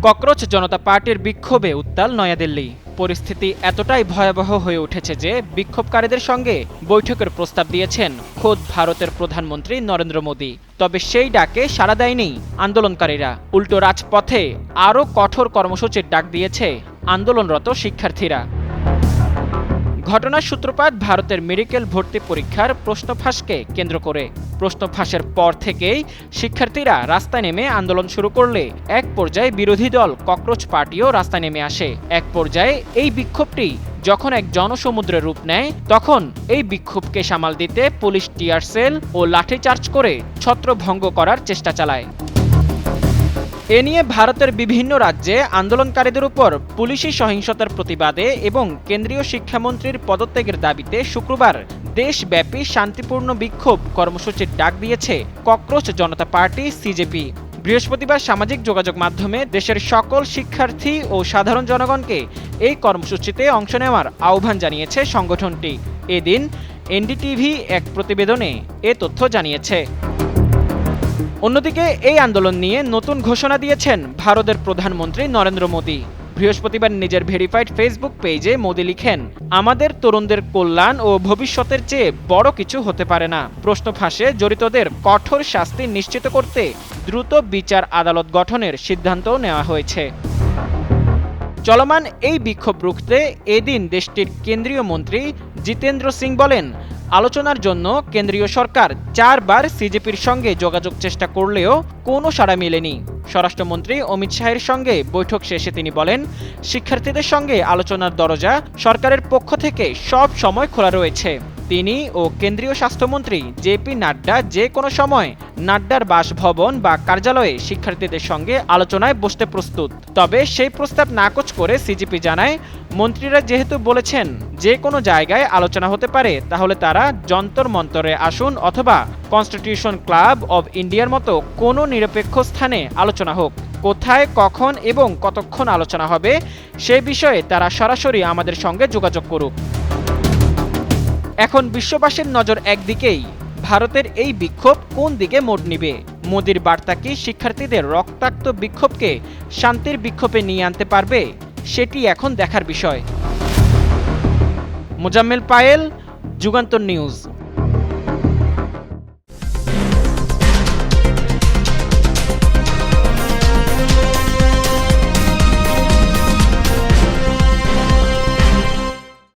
Cockroach জনতা পার্টির বিক্ষোভে উত্তাল নয়াদিল্লি। পরিস্থিতি এতটাই ভয়াবহ হয়ে উঠেছে যে বিক্ষোভকারীদের সঙ্গে বৈঠকের প্রস্তাব দিয়েছেন খোদ ভারতের প্রধানমন্ত্রী নরেন্দ্র মোদী। তবে সেই ডাকে সাড়া দেয়নি আন্দোলনকারীরা। উল্টো রাজপথে আরও কঠোর কর্মসূচির ডাক দিয়েছে আন্দোলনরত শিক্ষার্থীরা। ঘটনার সূত্রপাত ভারতের মেডিকেল ভর্তি পরীক্ষার প্রশ্ন ফাঁসকে কেন্দ্র করে। প্রশ্ন ফাঁসের পর থেকেই শিক্ষার্থীরা রাস্তায় নেমে আন্দোলন শুরু করলে এক পর্যায়ে বিরোধী দল ককরোচ পার্টিও রাস্তায় নেমে আসে। এক পর্যায়ে এই বিক্ষোভটি যখন এক জনসমুদ্রের রূপ নেয়, তখন এই বিক্ষোভকে সামাল দিতে পুলিশ টিয়ার সেল ও লাঠিচার্জ করে ছত্রভঙ্গ করার চেষ্টা চালায়। এ নিয়ে ভারতের বিভিন্ন রাজ্যে আন্দোলনকারীদের উপর পুলিশি সহিংসতার প্রতিবাদে এবং কেন্দ্রীয় শিক্ষামন্ত্রীর পদত্যাগের দাবিতে শুক্রবার দেশব্যাপী শান্তিপূর্ণ বিক্ষোভ কর্মসূচির ডাক দিয়েছে ককরোচ জনতা পার্টি সিজেপি। বৃহস্পতিবার সামাজিক যোগাযোগ মাধ্যমে দেশের সকল শিক্ষার্থী ও সাধারণ জনগণকে এই কর্মসূচিতে অংশ নেওয়ার আহ্বান জানিয়েছে সংগঠনটি। এদিন এনডিটিভি এক প্রতিবেদনে এ তথ্য জানিয়েছে। অন্যদিকে এই আন্দোলন নিয়ে নতুন ঘোষণা দিয়েছেন ভারতের প্রধানমন্ত্রী নরেন্দ্র মোদী। বৃহস্পতিবার নিজের ভেরিফাইড ফেসবুক পেজে মোদী লিখেন, আমাদের তরুণদের কল্যাণ ও ভবিষ্যতের চেয়ে বড় কিছু হতে পারে না। প্রশ্ন ফাঁসে জড়িতদের কঠোর শাস্তি নিশ্চিত করতে দ্রুত বিচার আদালত গঠনের সিদ্ধান্তও নেওয়া হয়েছে। চলমান এই বিক্ষোভ রুখতে এদিন দেশটির কেন্দ্রীয় মন্ত্রী জিতেন্দ্র সিং বলেন, আলোচনার জন্য কেন্দ্রীয় সরকার 4 বার সিজেপির সঙ্গে যোগাযোগ চেষ্টা করলেও কোনো সাড়া মেলেনি। স্বরাষ্ট্রমন্ত্রী অমিত শাহের সঙ্গে বৈঠক শেষে তিনি বলেন, শিক্ষার্থীদের সঙ্গে আলোচনার দরজা সরকারের পক্ষ থেকে সব সময় খোলা রয়েছে। তিনি ও কেন্দ্রীয় স্বাস্থ্যমন্ত্রী জেপি নাড্ডা যে কোনো সময় নাড্ডার বাসভবন বা কার্যালয়ে শিক্ষার্থীদের সঙ্গে আলোচনায় বসতে প্রস্তুত। তবে সেই প্রস্তাব নাকচ করে সিজেপি জানায়, মন্ত্রীরা যেহেতু বলেছেন যে কোনো জায়গায় আলোচনা হতে পারে, তাহলে তারা যন্তর মন্তরে আসুন অথবা কনস্টিটিউশন ক্লাব অব ইন্ডিয়ার মতো কোনো নিরপেক্ষ স্থানে আলোচনা হোক। কোথায়, কখন এবং কতক্ষণ আলোচনা হবে সে বিষয়ে তারা সরাসরি আমাদের সঙ্গে যোগাযোগ করুক। এখন বিশ্ববাসীর নজর একদিকেই, ভারতের এই বিক্ষোভ কোন দিকে মোড় নিবে। মোদির বার্তা কি শিক্ষার্থীদের রক্তাক্ত বিক্ষোভকে শান্তির বিক্ষোভে নিয়ে আনতে পারবে, সেটি এখন দেখার বিষয়। মোজাম্মেল পায়েল, যুগান্তর নিউজ।